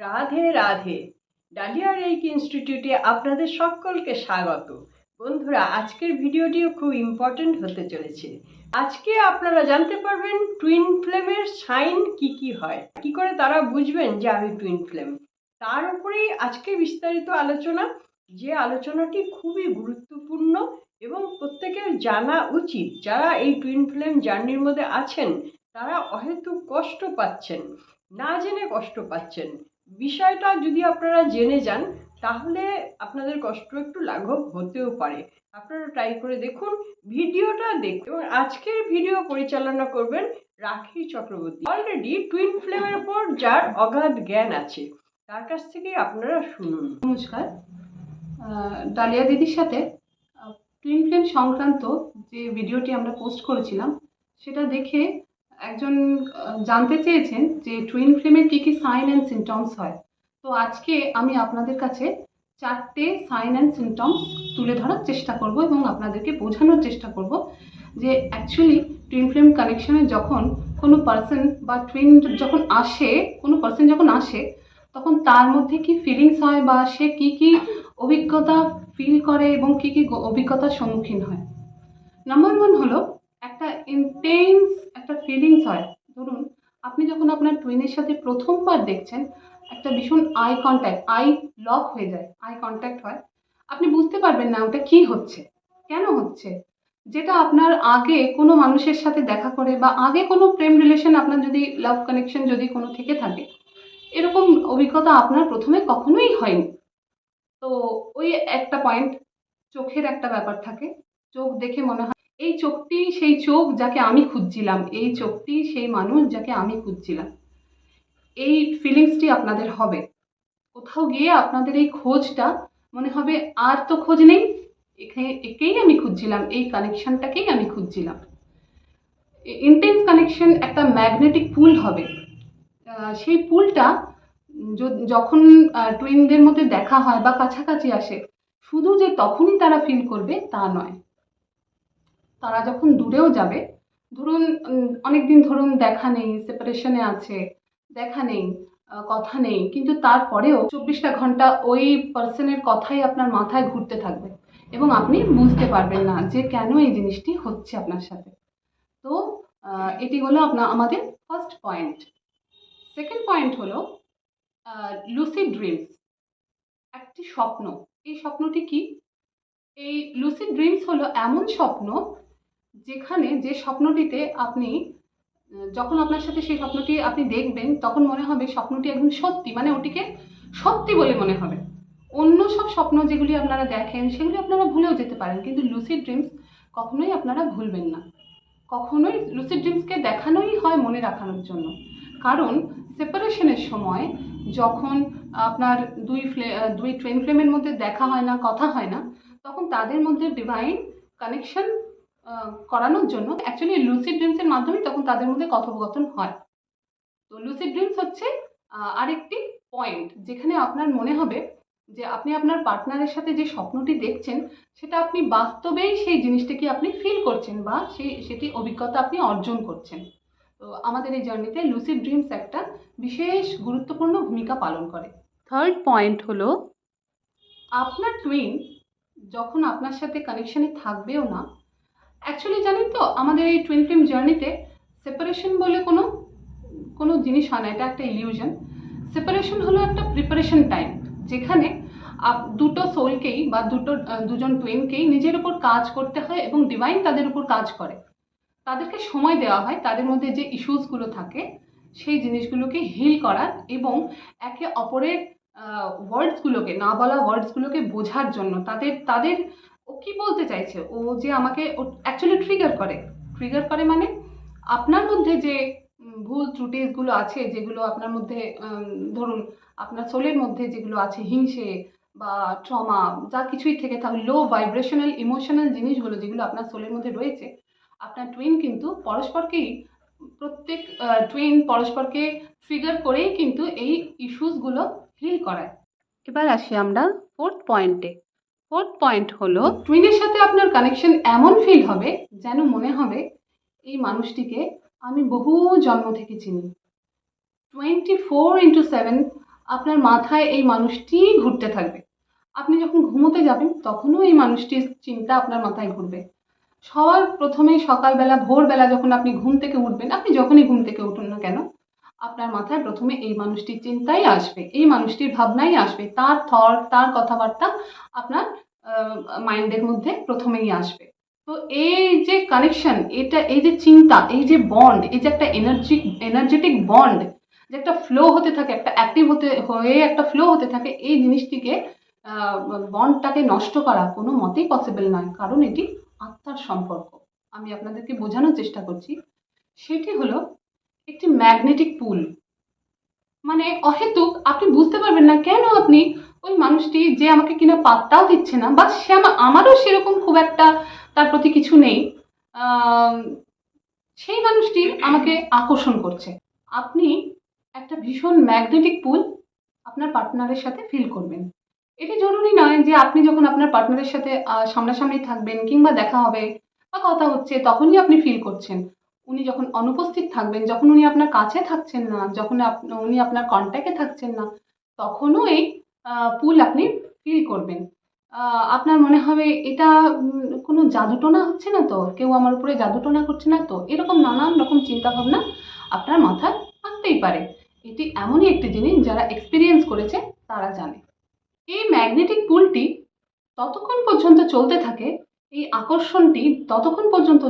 Radhe Radhe. Dahlia reiki ইনস্টিটিউটে আপনাদের সকলকে স্বাগত। বন্ধুরা, আজকের ভিডিওটিও খুব ইম্পর্টেন্ট হতে চলেছে। আজকে আপনারা জানতে পারবেন টুইন ফ্লেমের সাইন কি কি হয়, কি করে তারা বুঝবেন যে আমি টুইন ফ্লেম। তার উপরেই আজকে বিস্তারিত আলোচনা, যে আলোচনাটি খুবই গুরুত্বপূর্ণ এবং প্রত্যেকের জানা উচিত। যারা এই টুইন ফ্লেম জার্নির মধ্যে আছেন তারা অহেতুক কষ্ট পাচ্ছেন, না জেনে কষ্ট পাচ্ছেন। বিষয়টা যদি আপনারা জেনে যান তাহলে আপনাদের কষ্ট একটু লাঘব হতেও পারে। আপনারা ট্রাই করে দেখুন, ভিডিওটা দেখুন। এবং আজকের ভিডিও পরিচালনা করবেন রাখি চক্রবর্তী। অলরেডি টুইন ফ্লেমের উপর যার অগাধ জ্ঞান আছে, তার কাছ থেকে আপনারা শুনুন। নমস্কার। ডালিয়া দিদির সাথে টুইন ফ্লেম সংক্রান্ত যে ভিডিওটি আমরা পোস্ট করেছিলাম সেটা দেখে একজন জানতে চেয়েছেন যে টুইন ফ্লেমের কী কী সাইন অ্যান্ড সিমটমস হয়। তো আজকে আমি আপনাদের কাছে 4টে সাইন অ্যান্ড সিমটমস তুলে ধরার চেষ্টা করব এবং আপনাদেরকে বোঝানোর চেষ্টা করব যে অ্যাকচুয়ালি টুইন ফ্লেম কানেকশনে যখন কোনো পার্সন বা টুইন যখন আসে, কোনো পার্সন যখন আসে তখন তার মধ্যে কি ফিলিংস হয় বা সে কি কি অভিজ্ঞতা ফিল করে এবং কি কি অভিজ্ঞতার সম্মুখীন হয়। নাম্বার 1 হলো একটা ইন্টেন্স একটা ফিলিংস হয়। ধরুন আপনি যখন আপনার টুইনের সাথে প্রথমবার দেখছেন, একটা ভীষণ আই কন্ট্যাক্ট, আই লক হয়ে যায়, আই কন্ট্যাক্ট হয়। আপনি বুঝতে পারবেন না ওটা কি হচ্ছে, কেন হচ্ছে, যেটা আপনার আগে কোনো মানুষের সাথে দেখা করে বা আগে কোনো প্রেম রিলেশন, আপনার যদি লাভ কানেকশন যদি কোনো থেকে থাকে, এরকম অভিজ্ঞতা আপনার প্রথমে কখনোই হয়নি। তো ওই একটা পয়েন্ট। চোখের একটা ব্যাপার থাকে, চোখ দেখে মনে হয় এই চোখটি সেই চোখ যাকে আমি খুঁজছিলাম, এই চোখটি সেই মানুষ যাকে আমি খুঁজছিলাম। এই ফিলিংসটি আপনাদের হবে। কোথাও গিয়ে আপনাদের এই খোঁজটা মনে হবে আর তো খোঁজ নেই, একেই আমি খুঁজছিলাম, এই কানেকশনটাকেই আমি খুঁজছিলাম। ইন্টেন্স কানেকশন একটা ম্যাগনেটিক পুল হবে। সেই পুলটা যখন টুইনদের মধ্যে দেখা হয় বা কাছাকাছি আসে, শুধু যে তখনই তারা ফিল করবে তা নয়, তারা যখন দূরেও যাবে, ধরুন অনেকদিন ধরুন দেখা নেই, সেপারেশনে আছে, দেখা নেই, কথা নেই, কিন্তু তারপরেও 24টা ঘন্টা ওই পার্সনের কথাই আপনার মাথায় ঘুরতে থাকবে এবং আপনি বুঝতে পারবেন না যে কেন এই জিনিসটি হচ্ছে আপনার সাথে। তো এটি হলো আমাদের ফার্স্ট পয়েন্ট। সেকেন্ড পয়েন্ট হলো লুসিড ড্রিমস, একটি স্বপ্ন। এই স্বপ্নটি কি? এই লুসিড ড্রিমস হলো এমন স্বপ্ন যেখানে, যে স্বপ্নটিতে আপনি যখন আপনার সাথে সেই স্বপ্নটি আপনি দেখবেন তখন মনে হবে স্বপ্নটি একদম সত্যি, মানে ওটিকে সত্যি বলে মনে হবে। অন্য সব স্বপ্ন যেগুলি আপনারা দেখেন সেগুলি আপনারা ভুলেও যেতে পারেন, কিন্তু লুসিড ড্রিমস কখনোই আপনারা ভুলবেন না। কখনোই লুসিড ড্রিমসকে দেখানোই হয় মনে রাখানোর জন্য। কারণ সেপারেশনের সময় যখন আপনার দুই টুইন ফ্লেমের মধ্যে দেখা হয় না, কথা হয় না, তখন তাদের মধ্যে ডিভাইন কানেকশন করানোর জন্য অ্যাকচুয়ালি লুসিড ড্রিমসের মাধ্যমে তখন তাদের মধ্যে কথোপকথন হয়। তো লুসিড ড্রিমস হচ্ছে আরেকটি পয়েন্ট যেখানে আপনার মনে হবে যে আপনি আপনার পার্টনারের সাথে যে স্বপ্নটি দেখছেন সেটা আপনি বাস্তবেই সেই জিনিসটাকে আপনি ফিল করছেন বা সেটি অভিজ্ঞতা আপনি অর্জন করছেন। তো আমাদের এই জার্নিতে লুসিড ড্রিমস একটা বিশেষ গুরুত্বপূর্ণ ভূমিকা পালন করে। থার্ড পয়েন্ট হলো আপনার টুইন যখন আপনার সাথে কানেকশনে থাকবেও না। অ্যাকচুয়ালি জানেন তো, আমাদের এই টুইন ফ্লেম জার্নিতে সেপারেশন বলে কোনো কোনো জিনিস হয় না, এটা একটা ইলিউশন। সেপারেশন হলো একটা প্রিপারেশন টাইম, যেখানে দুটো সোলকেই বা দুজন টুইনকেই নিজের উপর কাজ করতে হয় এবং ডিভাইন তাদের উপর কাজ করে। তাদেরকে সময় দেওয়া হয় তাদের মধ্যে যে ইস্যুসগুলো থাকে সেই জিনিসগুলোকে হিল করার এবং একে অপরের ওয়ার্ডসগুলোকে, না বলা ওয়ার্ডসগুলোকে বোঝার জন্য। তাদের তাদের ও কি বলতে চাইছে, ও যে আমাকে অ্যাকচুয়ালি ট্রিগার করে মানে আপনার মধ্যে যে ভুল ত্রুটিগুলো আছে, যেগুলো আপনার মধ্যে ধরুন আপনার সোলের মধ্যে যেগুলো আছে, হিংসে বা ট্রমা, যা কিছুই থেকে থাকে, লো ভাইব্রেশনাল ইমোশনাল জিনিসগুলো যেগুলো আপনার সোলের মধ্যে রয়েছে, আপনার টুইন কিন্তু পরস্পরকেই, প্রত্যেক টুইন পরস্পরকে ট্রিগার করেই কিন্তু এই ইস্যুসগুলো হিল করায়। এবার আসি আমরা ফোর্থ পয়েন্টে। ফোর্থ পয়েন্ট হলো টুইনের সাথে আপনার কানেকশন এমন ফিল হবে যেন মনে হবে এই মানুষটিকে আমি বহু জন্ম থেকে চিনি। 24/7 আপনার মাথায় এই মানুষটি ঘুরতে থাকবে। আপনি যখন ঘুমোতে যাবেন তখনও এই মানুষটির চিন্তা আপনার মাথায় ঘুরবে। সবার প্রথমেই সকালবেলা ভোরবেলা যখন আপনি ঘুম থেকে উঠবেন, আপনি যখনই ঘুম থেকে উঠুন না কেন, আপনার মাথায় প্রথমে এই মানুষটির চিন্তাই আসবে, এই মানুষটির ভাবনাই আসবে, তার থট, তার কথাবার্তা আপনার মাইন্ডের মধ্যে প্রথমেই আসবে। তো এই যে কানেকশন, এটা, এই যে চিন্তা, এই যে বন্ড, এই যে একটা এনার্জেটিক বন্ড, যে একটা ফ্লো হতে থাকে, একটা অ্যাক্টিভ হয়ে একটা ফ্লো হতে থাকে, এই জিনিসটিকে বন্ডটাকে নষ্ট করা কোনো মতেই পসিবল নয়, কারণ এটি আত্মার সম্পর্ক। আমি আপনাদেরকে বোঝানোর চেষ্টা করছি। সেটি হলো একটি ম্যাগনেটিক পুল। মানে অহেতুক আপনি বুঝতে পারবেন না কেন আপনি ওই মানুষটি যে আমাকে কিনা পাত্তাও দিচ্ছে না, বা সে আমারও সেরকম খুব একটা তার প্রতি কিছু নেই, আম, সেই মানুষটি আমাকে আকর্ষণ করছে। আপনি একটা ভীষণ ম্যাগনেটিক পুল আপনার পার্টনারের সাথে ফিল করবেন। এটি জরুরি নয় যে আপনি যখন আপনার পার্টনারের সাথে সামনাসামনি থাকবেন কিংবা দেখা হবে বা কথা হচ্ছে তখনই আপনি ফিল করছেন। উনি যখন অনুপস্থিত থাকবেন, যখন উনি আপনার কাছে থাকছেন না, যখন উনি আপনার কন্ট্যাক্টে থাকছেন না, তখনও এই পুল আপনি ফিল করবেন। আপনার মনে হবে এটা কোনো জাদুটোনা হচ্ছে না তো, কেউ আমার উপরে জাদুটোনা করছে না তো, এরকম নানান রকম চিন্তা ভাবনা আপনার মাথায় আসতেই পারে। এটি এমনই একটি জিনিস যারা এক্সপিরিয়েন্স করেছে তারা জানে। এই ম্যাগনেটিক পুলটি ততক্ষণ পর্যন্ত চলতে থাকে, এই আকর্ষণটি ততক্ষণ পর্যন্ত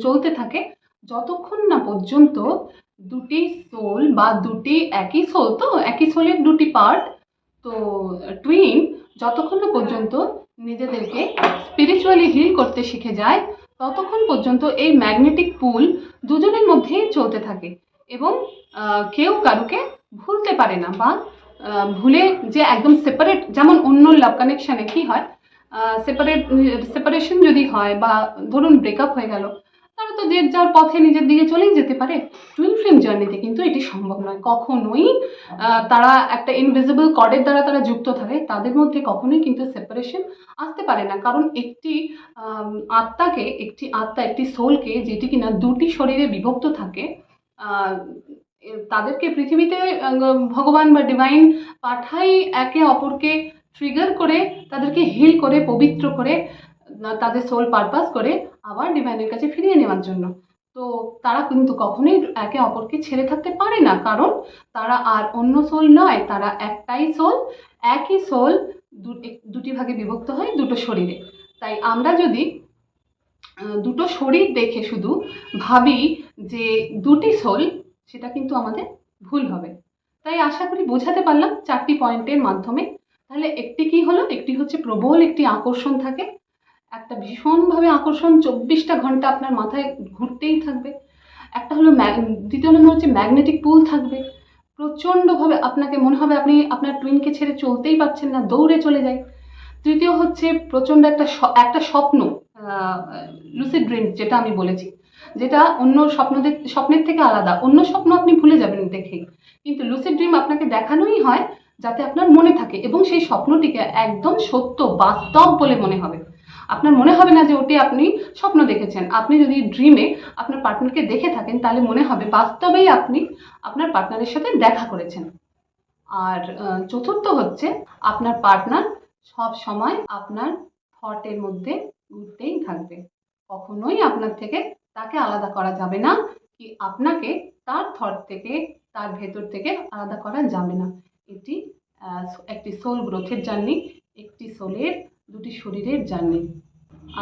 চলতে থাকে যতক্ষণ না পর্যন্ত দুটি সোল, বা দুটি একই সোল, তো একই সোলের দুটি পার্ট, তো টুইন, যতক্ষণ না পর্যন্ত নিজেদেরকে স্পিরিচুয়ালি হিল করতে শিখে যায় ততক্ষণ পর্যন্ত এই ম্যাগনেটিক পুল দুজনের মধ্যেই চলতে থাকে, এবং কেউ কারুকে ভুলতে পারে না, বা ভুলে যে একদম সেপারেট, যেমন অন্য লাভ কানেকশানে কি হয়, সেপারেশন যদি হয় বা ধরুন ব্রেকআপ হয়ে গেল, তারা তো যে যার পথে নিজের দিকে চলেই যেতে পারে। টুইন ফ্লেম জার্নিতে কিন্তু এটি সম্ভব নয় কখনোই। তারা একটা ইনভিজিবল কর্ডের দ্বারা তারা যুক্ত থাকে, তাদের মধ্যে কখনোই কিন্তু সেপারেশন আসতে পারে না, কারণ একটি আত্মাকে, একটি আত্মা, একটি সোলকে, যেটি কিনা দুটি শরীরে বিভক্ত থাকে, তাদেরকে পৃথিবীতে ভগবান বা ডিভাইন পাঠাই একে অপরকে ট্রিগার করে, তাদেরকে হিল করে, পবিত্র করে, তাদের সোল পারপাস করে আবার ডিভাইনের কাছে ফিরিয়ে নেওয়ার জন্য। তো তারা কিন্তু কখনোই একে অপরকে ছেড়ে থাকতে পারে না, কারণ তারা আর অন্য সোল নয়, তারা একটাই সোল, একই সোল দুটি ভাগে বিভক্ত হয় দুটো শরীরে। তাই আমরা যদি দুটো শরীর দেখে শুধু ভাবি যে দুটি সোল, সেটা কিন্তু আমাদের ভুল হবে। তাই আশা করি বোঝাতে পারলাম 4টি পয়েন্টের মাধ্যমে। তাহলে একটি কি হলো, একটি হচ্ছে প্রবল একটি আকর্ষণ থাকে, একটা ভীষণভাবে আকর্ষণ 24টা ঘন্টা আপনার মাথায় ঘুরতেই থাকবে। একটা হলো দ্বিতীয় নম্বর হচ্ছে ম্যাগনেটিক পুল থাকবে, প্রচণ্ডভাবে আপনাকে মনে হবে আপনি আপনার টুইনকে ছেড়ে চলতেই পারছেন না, দৌড়ে চলে যায়। তৃতীয় হচ্ছে প্রচণ্ড একটা স্বপ্ন, লুসিড ড্রিমস যেটা আমি বলেছি, যেটা অন্য স্বপ্নের থেকে আলাদা। অন্য স্বপ্ন আপনি ভুলে যাবেন দেখেই, কিন্তু লুসিড ড্রিম আপনাকে দেখানোই হয় যাতে আপনার মনে থাকে, এবং সেই স্বপ্নটিকে একদম সত্য, বাস্তব বলে মনে হবে। আপনার মনে হবে না যে ওটি আপনি স্বপ্ন দেখেছেন। আপনি যদি ড্রিমে আপনার পার্টনারকে দেখে থাকেন তাহলে মনে হবে বাস্তবেই আপনি আপনার পার্টনারের সাথে দেখা করেছেন। আর চতুর্থ হচ্ছে আপনার পার্টনার সব সময় আপনার থটের মধ্যে ঘুরতেই থাকবে, কখনোই আপনার থেকে তাকে আলাদা করা যাবে না, কি আপনাকে তার থট থেকে, তার ভেতর থেকে আলাদা করা যাবে না। এটি একটি সোল গ্রোথের জার্নি, একটি সোলের দুটি শরীরের জার্নি।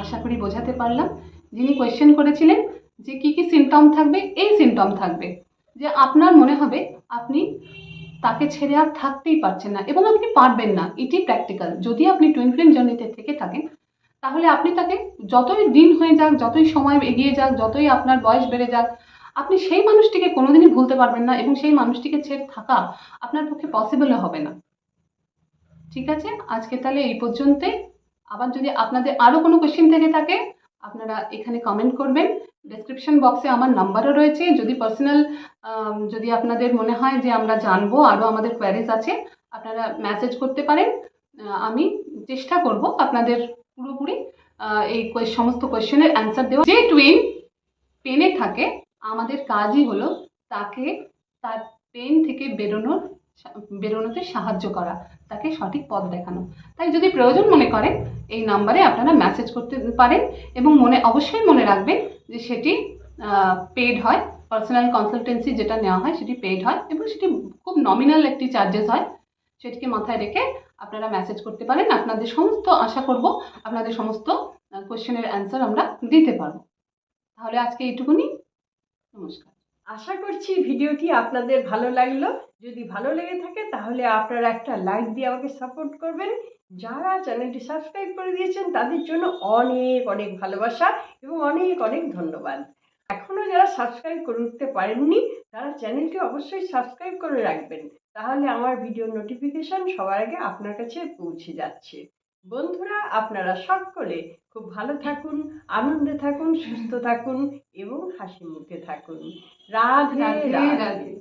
আশা করি বোঝাতে পারলাম। যিনি কোয়েশ্চেন করেছিলেন যে কি কি সিমটম থাকবে, এই সিমটম থাকবে যে আপনার মনে হবে আপনি তাকে ছেড়ে আর থাকতেই পারছেন না, এবং আপনি পারবেন না, এটি প্র্যাকটিক্যাল। যদি আপনি টুইন ফ্লেম জার্নিতে থেকে থাকেন তাহলে আপনি তাকে, যতই দিন হয়ে যাক, যতই সময় এগিয়ে যাক, যতই আপনার বয়স বেড়ে যাক, আপনি সেই মানুষটিকে কোনোদিনই ভুলতে পারবেন না, এবং সেই মানুষটিকে ছেড়ে থাকা আপনার পক্ষে পসিবলও হবে না। ঠিক আছে, আজকে তাহলে এই পর্যন্তই। আবার যদি আপনাদের আরও কোনো কোয়েশ্চেন থেকে থাকে আপনারা এখানে কমেন্ট করবেন। ডেসক্রিপশন বক্সে আমার নাম্বারও রয়েছে, যদি পার্সোনাল, যদি আপনাদের মনে হয় যে আমরা জানবো, আরও আমাদের কোয়ারিজ আছে, আপনারা মেসেজ করতে পারেন। আমি চেষ্টা করব আপনাদের পুরোপুরি এই সমস্ত কোয়েশ্চেনের অ্যান্সার দেওয়া। যে টুইন পেনে থাকে, আমাদের কাজই হলো তাকে তার পেন থেকে বেরোনোর বেরোনোতে সাহায্য করা, তাকে সঠিক পথ দেখানো। তাই যদি প্রয়োজন মনে করেন এই নাম্বারে আপনারা মেসেজ করতে পারেন, এবং অবশ্যই মনে রাখবেন যে সেটি পেড হয়। পার্সোনাল কনসালটেন্সি যেটা নেওয়া হয় সেটি পেড হয়, এবং সেটি খুব নমিনাল একটি চার্জেস হয়। সেটিকে মাথায় রেখে আপনারা মেসেজ করতে পারেন। আপনাদের সমস্ত, আশা করব আপনাদের সমস্ত কোয়েশ্চেনের অ্যান্সার আমরা দিতে পারবো। তাহলে আজকে এইটুকুনি। নমস্কার। আশা করছি ভিডিওটি আপনাদের ভালো লাগলো। যদি ভালো লেগে থাকে তাহলে আপনারা একটা লাইক দিয়ে আমাকে সাপোর্ট করবেন। যারা চ্যানেলটি সাবস্ক্রাইব করে দিয়েছেন তাদের জন্য অনেক অনেক ভালোবাসা এবং অনেক অনেক ধন্যবাদ। এখনও যারা সাবস্ক্রাইব করে উঠতে পারেননি তারা চ্যানেলটি অবশ্যই সাবস্ক্রাইব করে রাখবেন, তাহলে আমার ভিডিওর নোটিফিকেশন সবার আগে আপনার কাছে পৌঁছে যাচ্ছে। বন্ধুরা, আপনারা সকলে খুব ভালো থাকুন, আনন্দে থাকুন, সুস্থ থাকুন এবং হাসি মুখে থাকুন। রাধে রাধে রাধে। রাধে।